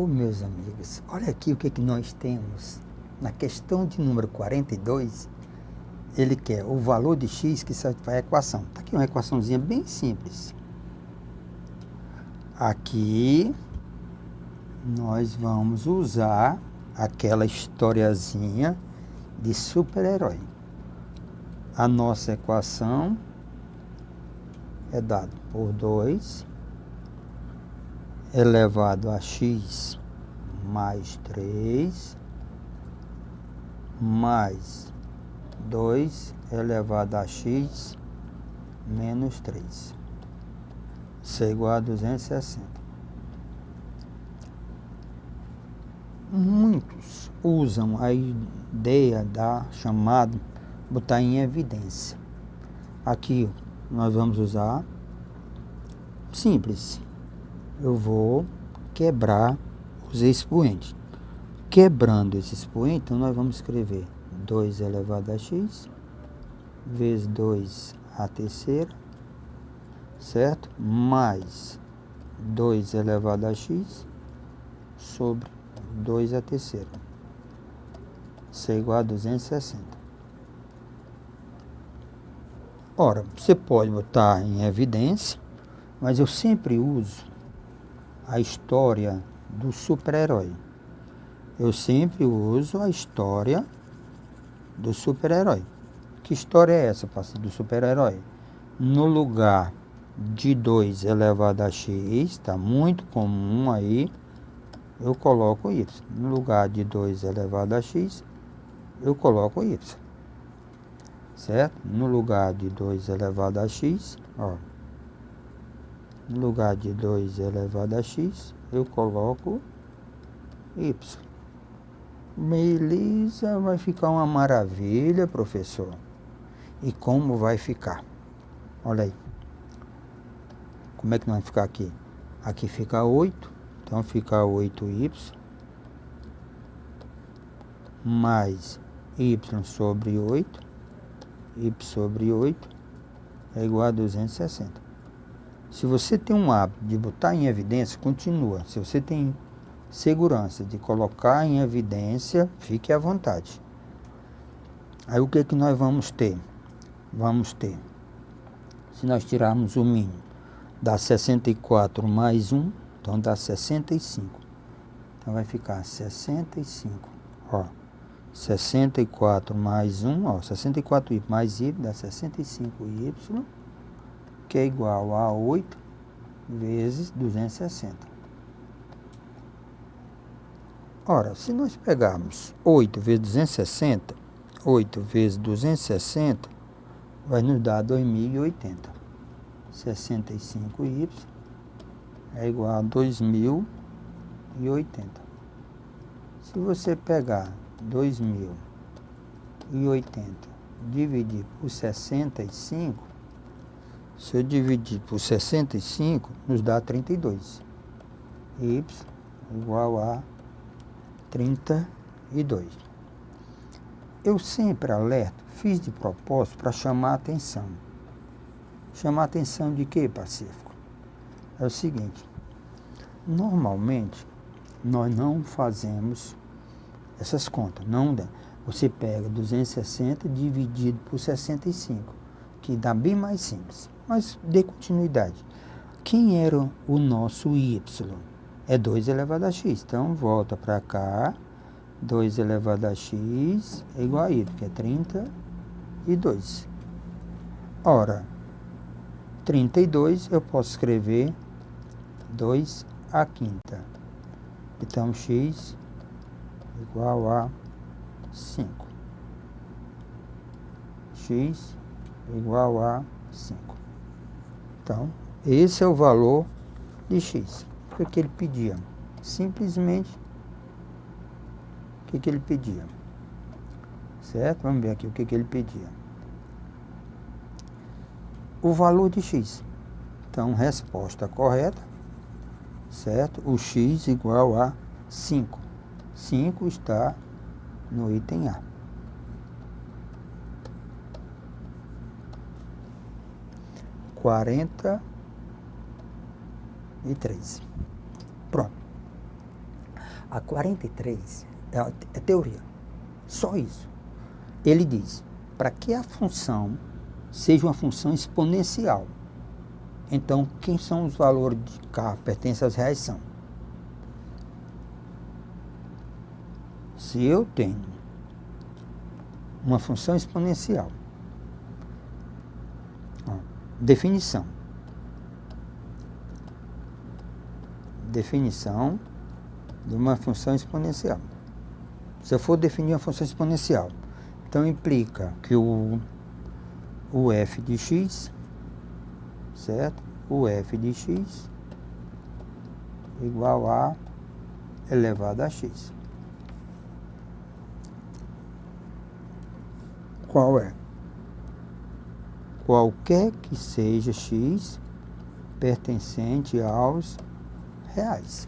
Oh, meus amigos, olha aqui o que nós temos. Na questão de número 42, ele quer o valor de x que satisfaz a equação. Está aqui uma equaçãozinha bem simples. Aqui, nós vamos usar aquela historiazinha de super-herói. A nossa equação é dada por 2 elevado a x mais 3 mais 2 elevado a x menos 3. Isso é igual a 260. Muitos usam a ideia da chamada botar em evidência. Aqui nós vamos usar simples. Eu vou quebrar os expoentes. Quebrando esse expoente, então nós vamos escrever 2 elevado a x vezes 2 a terceira, certo? Mais 2 elevado a x sobre 2 a terceira. Isso é igual a 260. Ora, você pode botar em evidência, mas eu sempre uso a história do super-herói. Eu sempre uso a história do super-herói. Que história é essa, parceiro, do super-herói? No lugar de 2 elevado a x, está muito comum aí, eu coloco y. No lugar de 2 elevado a x, eu coloco y. Certo? No lugar de 2 elevado a x, ó. No lugar de 2 elevado a x, eu coloco y. Beleza, vai ficar uma maravilha, professor. E como vai ficar? Olha aí. Como é que vai ficar aqui? Aqui fica 8. Então fica 8y mais y sobre 8. Y sobre 8 é igual a 260. Se você tem um hábito de botar em evidência, continua. Se você tem segurança de colocar em evidência, fique à vontade. Aí o que nós vamos ter? Vamos ter, se nós tirarmos o mínimo, dá 64 mais 1, então dá 65. Então vai ficar 65, ó. 64 mais 1, ó, 64y mais y dá 65y, que é igual a 8 vezes 260. Ora, se nós pegarmos 8 vezes 260, 8 vezes 260, vai nos dar 2080. 65y é igual a 2080. Se você pegar 2080 dividir por 65, se eu dividir por 65, nos dá 32. Y igual a 32. Eu sempre alerto, fiz de propósito para chamar a atenção. Chamar a atenção de quê, Pacífico? É o seguinte, normalmente nós não fazemos essas contas. Não dá. Você pega 260 dividido por 65, que dá bem mais simples. Mas dê continuidade. Quem era o nosso y? É 2 elevado a x. Então, volta para cá. 2 elevado a x é igual a y, que é 32. Ora, 32 eu posso escrever 2 à quinta. Então, x igual a 5. X igual a 5. Então, esse é o valor de x. O que ele pedia? Simplesmente, o que ele pedia? Certo? Vamos ver aqui o que ele pedia. O valor de x. Então, resposta correta, certo? O x igual a 5. 5 está no item A. (43). Pronto. A 43 é teoria. Só isso. Ele diz, para que a função seja uma função exponencial, então quem são os valores de K pertencem aos reais são. Se eu tenho uma função exponencial, ó, definição de uma função exponencial. Se eu for definir uma função exponencial, então implica que o f de x, certo? O f de x igual a elevado a x. Qual é? Qualquer que seja x pertencente aos reais.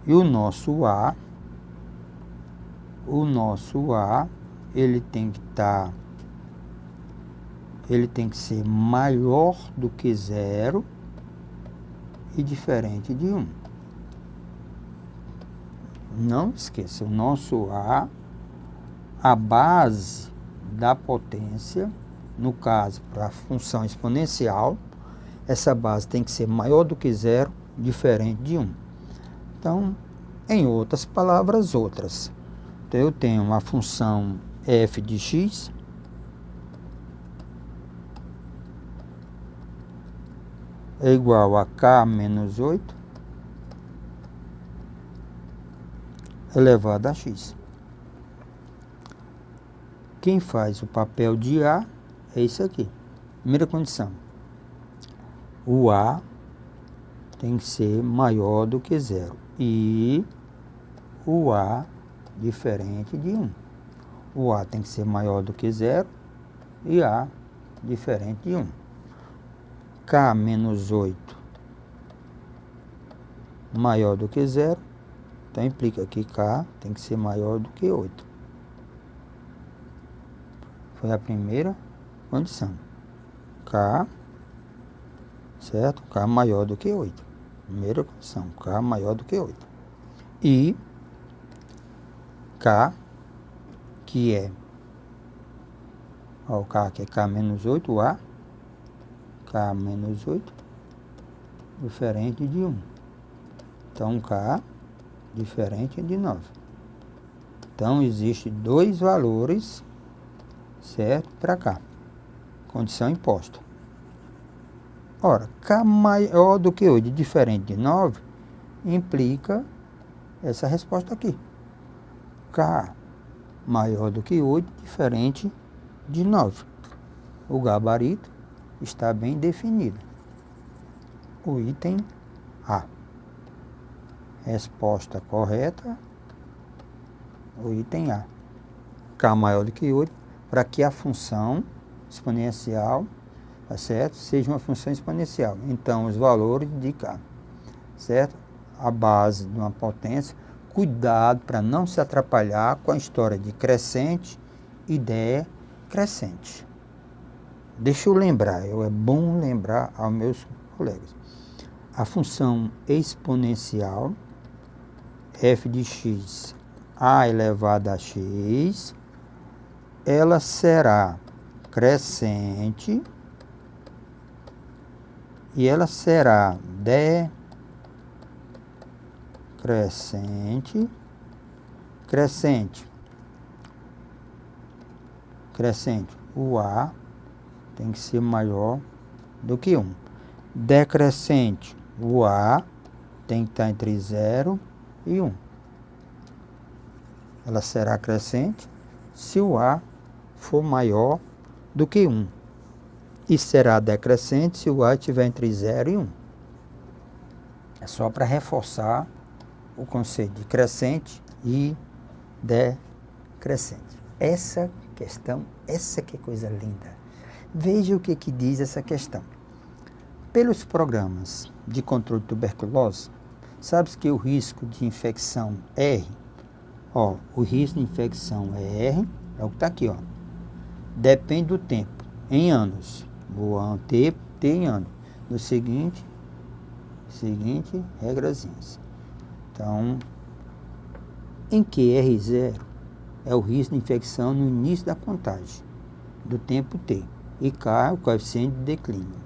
E o nosso A, ele tem que ser maior do que 0 e diferente de 1. Não esqueça, o nosso a base da potência, no caso, para a função exponencial, essa base tem que ser maior do que 0, diferente de 1. Então, em outras palavras, outras. Então, eu tenho uma função f de x é igual a k menos 8 elevado a x. Quem faz o papel de A é isso aqui. Primeira condição. O A tem que ser maior do que 0. E o A diferente de 1. O A tem que ser maior do que 0 e A diferente de 1. K menos 8 maior do que 0. Então implica que K tem que ser maior do que 8. Foi a primeira condição. K, certo? K maior do que 8. Primeira condição. K maior do que 8. E K, que é, o K que é K menos 8, o A, K menos 8, diferente de 1. Então, K diferente de 9. Então, existem dois valores, certo, para K. Condição imposta. Ora, K maior do que 8, diferente de 9, implica essa resposta aqui. K maior do que 8, diferente de 9. O gabarito está bem definido. O item A. Resposta correta, o item A. K maior do que 8, para que a função exponencial, tá certo, seja uma função exponencial. Então, os valores de K, certo? A base de uma potência. Cuidado para não se atrapalhar com a história de crescente e decrescente. Deixa eu lembrar, é bom lembrar aos meus colegas. A função exponencial f de x a elevado a x, ela será crescente e ela será decrescente, crescente. O A tem que ser maior do que 1. Decrescente, o A tem que estar entre 0 e 1. Ela será crescente se o A for maior do que 1. E será decrescente se o A estiver entre 0 e 1. É só para reforçar o conceito de crescente e decrescente. Essa questão, essa que coisa linda. Veja o que diz essa questão. Pelos programas de controle de tuberculose, sabe que o risco de infecção R, o risco de infecção é R, é o que está aqui, depende do tempo, em anos. Vou ter em anos. No seguinte regrazinhas. Então, em que R0 é o risco de infecção no início da contagem, do tempo T, e K é o coeficiente de declínio.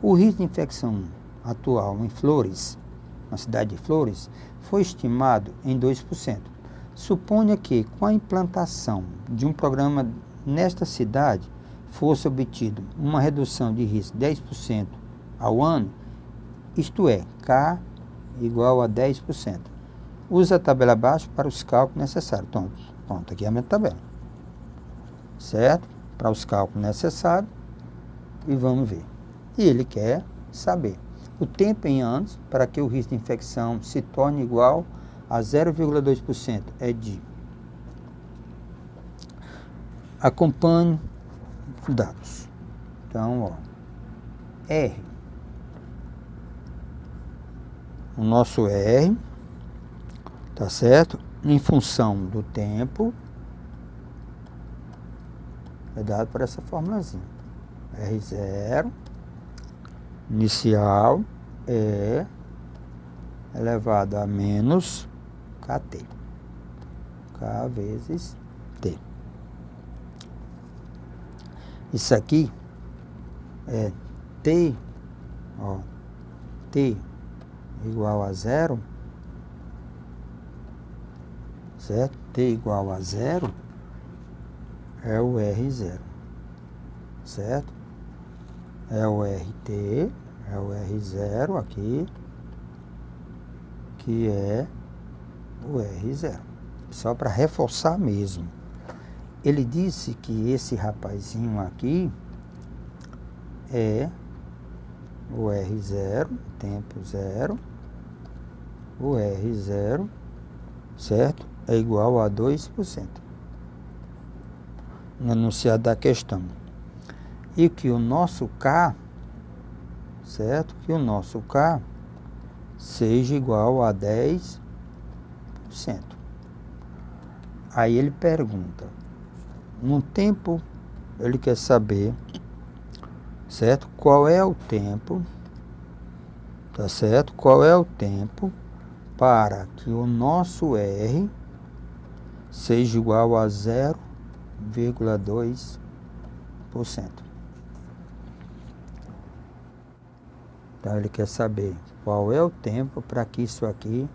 O risco de infecção atual em Flores, na cidade de Flores, foi estimado em 2%. Suponha que, com a implantação de um programa nesta cidade, fosse obtido uma redução de risco de 10% ao ano, isto é, K igual a 10%. Use a tabela abaixo para os cálculos necessários. Então, pronto, aqui é a minha tabela. Certo? Para os cálculos necessários. E vamos ver. E ele quer saber o tempo em anos para que o risco de infecção se torne igual a 0,2%. É de... Acompanhe os dados. Então, ó, R. O nosso R, tá certo? Em função do tempo, é dado por essa formulazinha. R0 inicial é elevado a menos KT. K vezes T. Isso aqui é T, ó, T igual a 0, certo? T igual a 0 é o R0, certo? É o RT, é o R0 aqui, que é o R0. Só para reforçar mesmo. Ele disse que esse rapazinho aqui é o R0, tempo 0, o R0, certo? É igual a 2%. No enunciado da questão. E que o nosso K, certo? Que o nosso K seja igual a 10%. Aí ele pergunta, no tempo, ele quer saber, certo? Qual é o tempo, tá certo? Qual é o tempo para que o nosso R seja igual a 0,2%. Então ele quer saber qual é o tempo para que isso aqui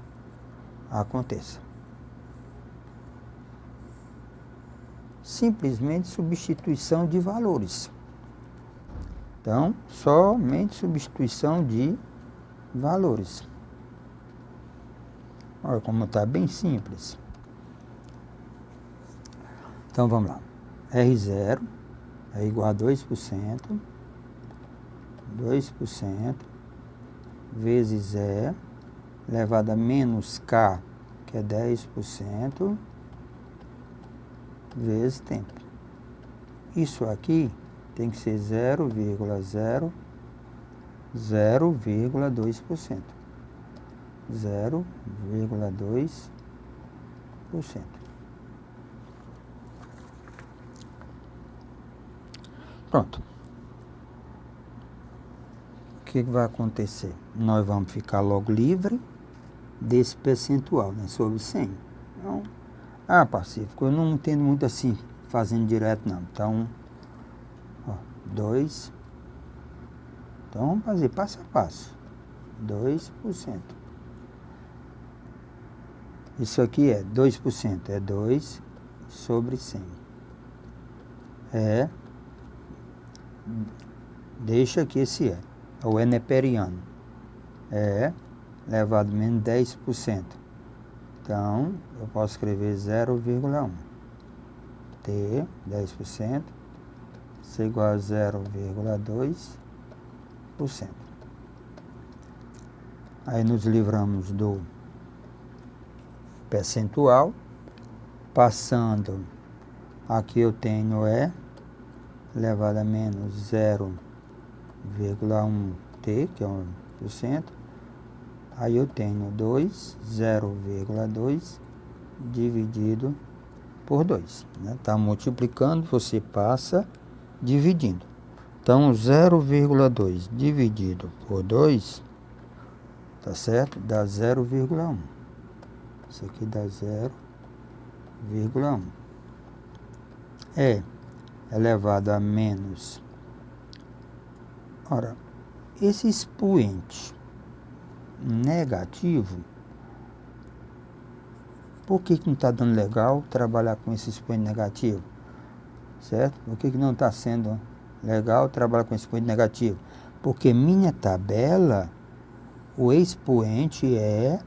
aconteça. Simplesmente substituição de valores. Então, somente substituição de valores. Olha como está bem simples. Então, vamos lá. R0 é igual a 2%. 2% vezes E elevado a menos K, que é 10%, vezes tempo. Isso aqui tem que ser 0,2%. 0,2%. Pronto. O que vai acontecer? Nós vamos ficar logo livre desse percentual, né, sobre 100. Então, Pacífico, eu não entendo muito assim, fazendo direto não. Então, ó, 2. Então, vamos fazer passo a passo. 2%. Isso aqui é 2%, é 2 sobre 100. Deixa aqui esse é o E neperiano. Elevado a menos 10%. Então, eu posso escrever 0,1. T, 10%, isso é igual a 0,2%. Aí nos livramos do percentual. Passando, aqui eu tenho E elevado a menos 0,1T, que é 1%. Aí eu tenho 0,2 dividido por 2. Está multiplicando, você passa dividindo. Então, 0,2 dividido por 2 tá certo? Dá 0,1. Isso aqui dá 0,1. É elevado a menos. Ora, esse expoente negativo, por que não está dando legal trabalhar com esse expoente negativo? Certo? Por que não está sendo legal trabalhar com esse expoente negativo? Porque minha tabela, o expoente é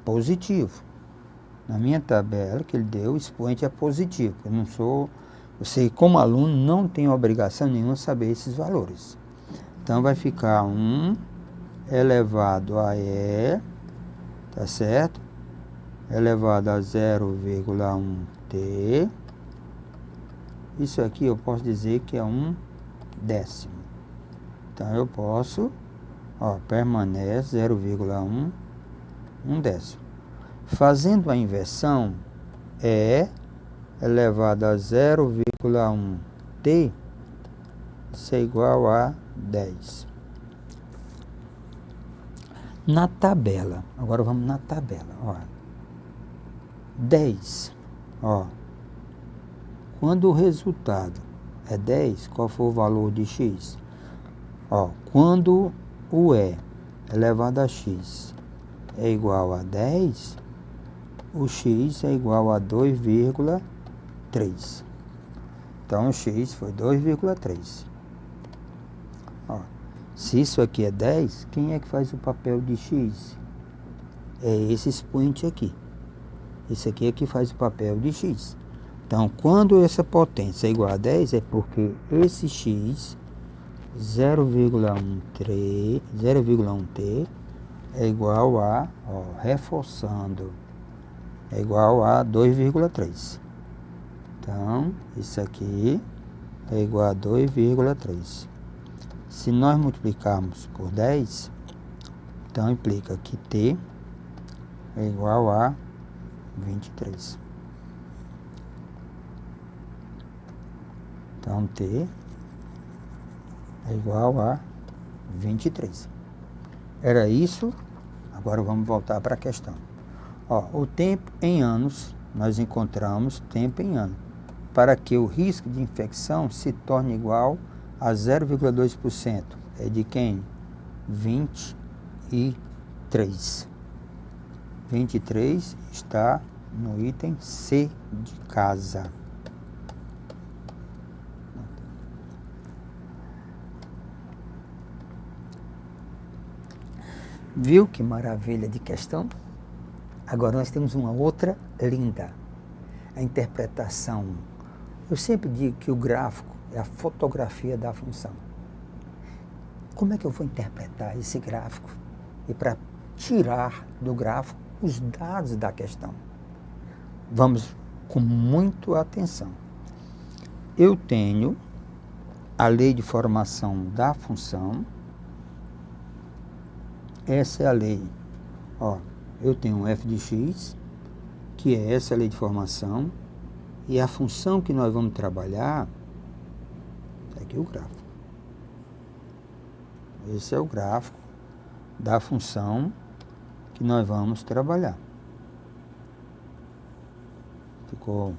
positivo. Na minha tabela que ele deu, o expoente é positivo. Eu não sou... Você, como aluno, não tem obrigação nenhuma de saber esses valores. Então, vai ficar 1 elevado a E, tá certo? Elevado a 0,1t. Isso aqui eu posso dizer que é 1/10. Então, eu posso, permanece 0,1, 1/10. Fazendo a inversão, E elevado a 0,1t, isso é igual a 10. Na tabela, agora vamos na tabela, 10, quando o resultado é 10, qual for o valor de x? Quando o E elevado a x é igual a 10, o x é igual a 2,3. Então, o x foi 2,3. Se isso aqui é 10, quem é que faz o papel de x? É esse expoente aqui. Esse aqui é que faz o papel de x. Então, quando essa potência é igual a 10, é porque esse x, 0,1t, é igual a, reforçando, é igual a 2,3. Então, isso aqui é igual a 2,3. Se nós multiplicarmos por 10, então implica que t é igual a 23. Então, t é igual a 23. Era isso. Agora vamos voltar para a questão. O tempo em anos, nós encontramos tempo em ano, para que o risco de infecção se torne igual a 0,2%. É de quem? 23. 23 está no item C de casa. Viu que maravilha de questão? Agora nós temos uma outra linda. A interpretação. Eu sempre digo que o gráfico é a fotografia da função. Como é que eu vou interpretar esse gráfico? E para tirar do gráfico os dados da questão. Vamos com muita atenção. Eu tenho a lei de formação da função. Essa é a lei. Eu tenho um f de x, que é essa lei de formação, e a função que nós vamos trabalhar, aqui o gráfico. Esse é o gráfico da função que nós vamos trabalhar. Ficou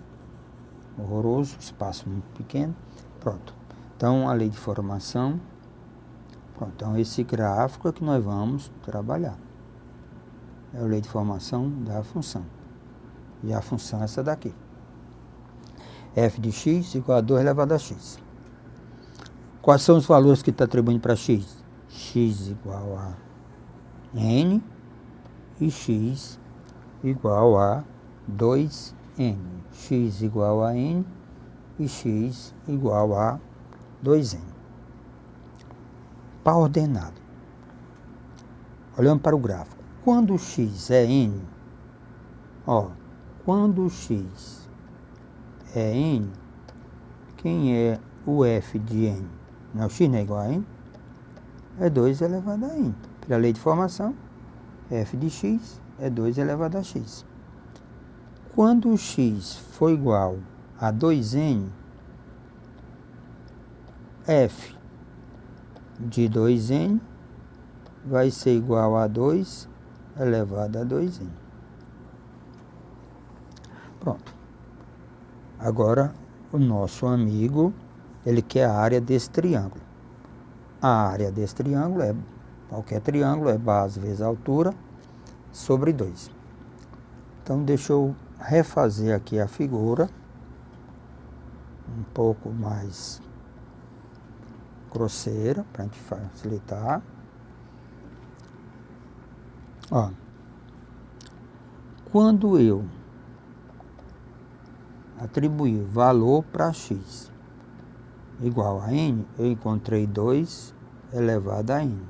horroroso, espaço muito pequeno. Pronto. Então, a lei de formação. Pronto. Então, esse gráfico é que nós vamos trabalhar. É a lei de formação da função. E a função é essa daqui. F de x igual a 2 elevado a x. Quais são os valores que está atribuindo para x? X igual a n e x igual a 2n. X igual a n e x igual a 2n. Par ordenado. Olhando para o gráfico. Quando o x é n, quando o x é n, quem é o f de n? Não, o x não é igual a n? É 2 elevado a n. Pela lei de formação, f de x é 2 elevado a x. Quando o x for igual a 2n, f de 2n vai ser igual a 2 elevado a 2n. Pronto. Agora, o nosso amigo, ele quer a área desse triângulo. A área desse triângulo qualquer triângulo, é base vezes altura, sobre 2. Então, deixa eu refazer aqui a figura, um pouco mais grosseira, para a gente facilitar. Ó, quando eu atribuir valor para x igual a n, eu encontrei 2 elevado a n.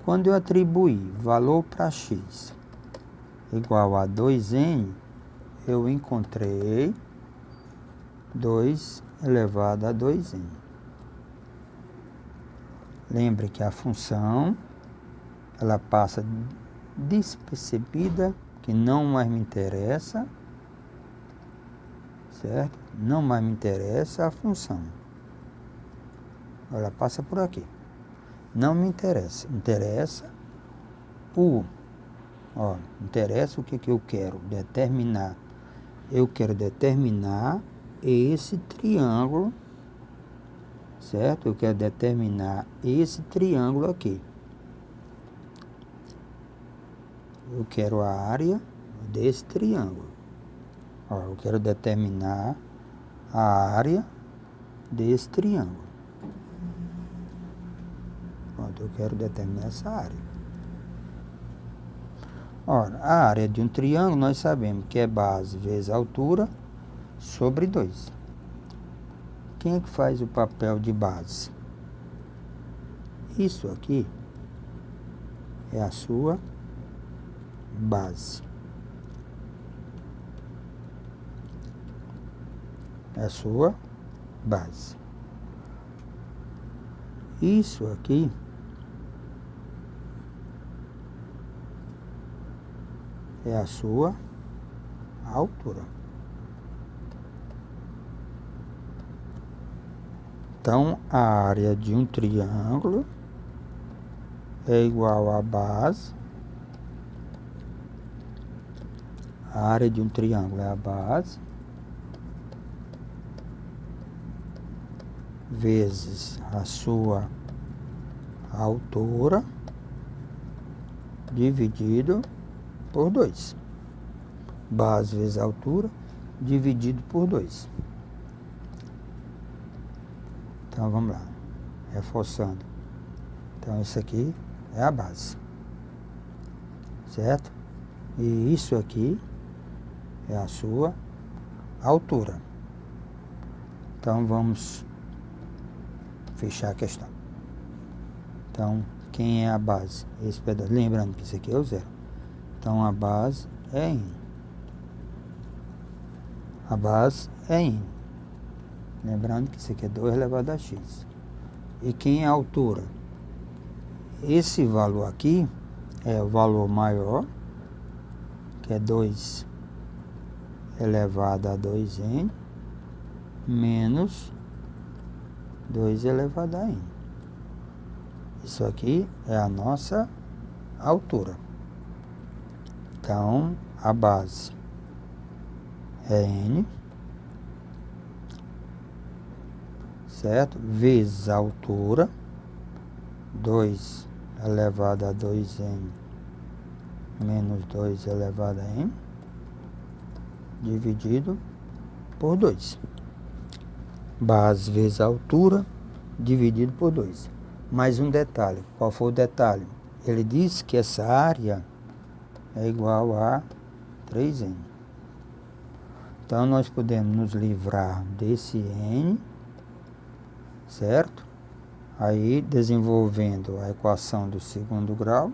Quando eu atribuir valor para x igual a 2n, eu encontrei 2 elevado a 2n. Lembre que a função, ela passa despercebida, que não mais me interessa, certo? Não mais me interessa a função. Ela passa por aqui. Não me interessa. Interessa interessa o que eu quero determinar. Eu quero determinar esse triângulo, certo? Eu quero determinar esse triângulo aqui. Eu quero a área desse triângulo. Ó, eu quero determinar a área desse triângulo. Pronto, eu quero determinar essa área. Ora, a área de um triângulo nós sabemos que é base vezes altura sobre 2. Quem é que faz o papel de base? Isso aqui é a sua base. É a sua base. Isso aqui é a sua altura. Então, a área de um triângulo é igual à base. A área de um triângulo é a base vezes a sua altura dividido por 2. Base vezes altura dividido por 2. Então, vamos lá. Reforçando. Então, isso aqui é a base. Certo? E isso aqui é a sua altura. Então, vamos fechar a questão. Então, quem é a base? Esse pedaço. Lembrando que isso aqui é o zero. Então, a base é n. A base é n. Lembrando que isso aqui é 2 elevado a x. E quem é a altura? Esse valor aqui é o valor maior, que é 2 elevado a 2n, menos 2 elevado a n. Isso aqui é a nossa altura. Então, a base é n, certo? Vezes a altura, 2 elevado a 2n, menos 2 elevado a n, dividido por 2. Base vezes a altura, dividido por 2. Mais um detalhe. Qual foi o detalhe? Ele disse que essa área é igual a 3n. Então, nós podemos nos livrar desse n, certo? Aí, desenvolvendo a equação do segundo grau,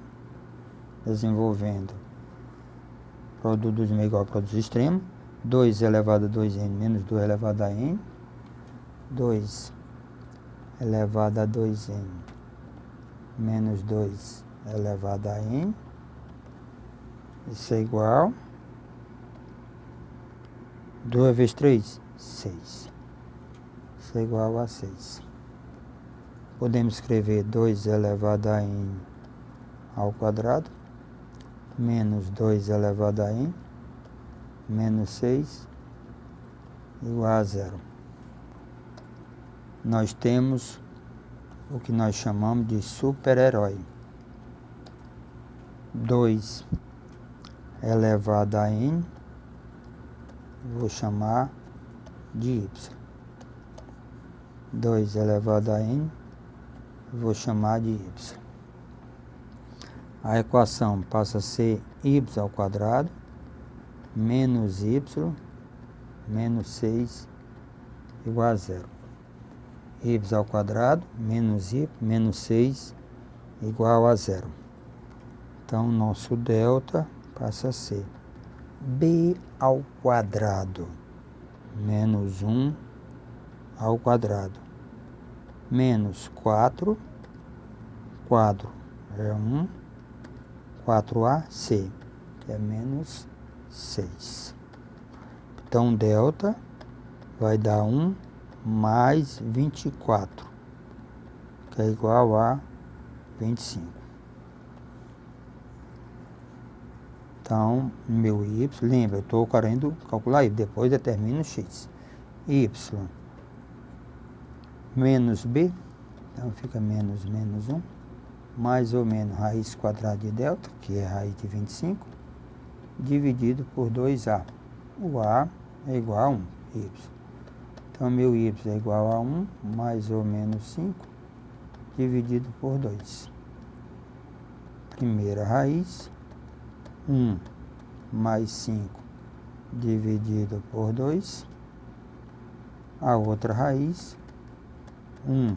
desenvolvendo produto dos meios igual ao produto extremo, 2 elevado a 2n menos 2 elevado a n, 2 elevado a 2n menos 2 elevado a n, isso é igual 2 vezes 3, 6. Isso é igual a 6. Podemos escrever 2 elevado a n ao quadrado menos 2 elevado a n, menos 6, igual a 0. Nós temos o que nós chamamos de super-herói. 2 elevado a n, vou chamar de y. 2 elevado a n, vou chamar de y. A equação passa a ser y ao quadrado menos y menos 6 igual a 0. Y ao quadrado menos y menos 6 igual a 0. Então, nosso delta passa a ser b ao quadrado menos 1 ao quadrado menos 4, quadro é 1, 4ac, que é menos 6. Então, delta vai dar 1 mais 24, que é igual a 25. Então, meu y, lembra, eu estou querendo calcular y, depois determino x. Y menos b, então fica menos 1, mais ou menos raiz quadrada de delta, que é raiz de 25, dividido por 2a. O a é igual a 1, y. Então, meu y é igual a 1, mais ou menos 5, dividido por 2. Primeira raiz, 1 mais 5, dividido por 2. A outra raiz, 1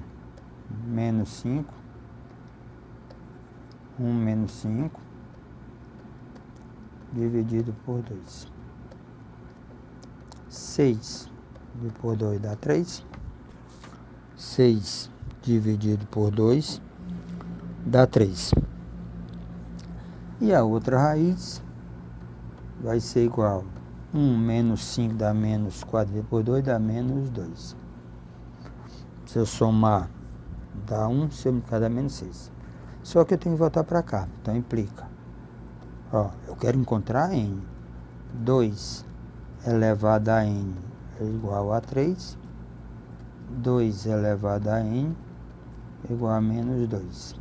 menos 5, 1 menos 5, dividido por 2. 6 dividido por 2 dá 3. 6 dividido por 2 dá 3. E a outra raiz vai ser igual a 1 menos 5 dá menos 4 dividido por 2 dá menos 2. Se eu somar, dá 1, se eu multiplicar dá menos 6. Só que eu tenho que voltar para cá, então implica. Ó, eu quero encontrar n. 2 elevado a n é igual a 3. 2 elevado a n é igual a menos 2.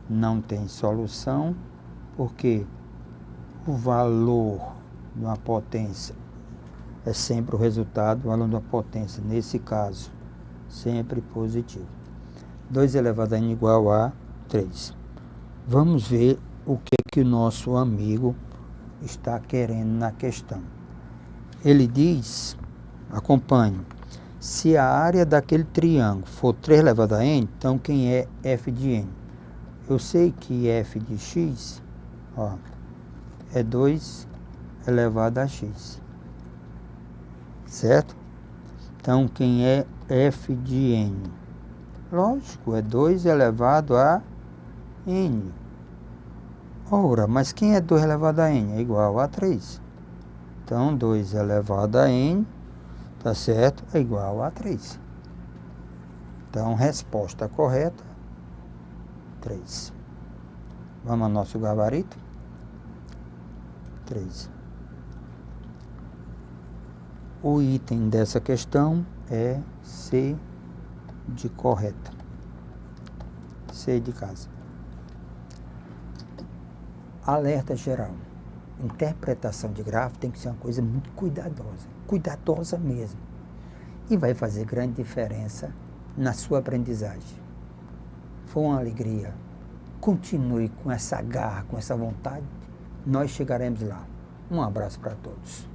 Não tem solução, porque o valor de uma potência é sempre o resultado do valor de uma potência. Nesse caso, sempre positivo. 2 elevado a n igual a 3. Vamos ver o que o nosso amigo está querendo na questão. Ele diz, acompanhe, se a área daquele triângulo for 3 elevado a n, então quem é f de n? Eu sei que f de x, ó, é 2 elevado a x. Certo? Então, quem é f de n? Lógico, é 2 elevado a n. Ora, mas quem é 2 elevado a n? É igual a 3. Então, 2 elevado a n, tá certo? É igual a 3. Então, resposta correta, 3. Vamos ao nosso gabarito? 3. O item dessa questão é C de correta. C de casa. Alerta geral. Interpretação de gráfico tem que ser uma coisa muito cuidadosa. Cuidadosa mesmo. E vai fazer grande diferença na sua aprendizagem. Foi uma alegria. Continue com essa garra, com essa vontade. Nós chegaremos lá. Um abraço para todos.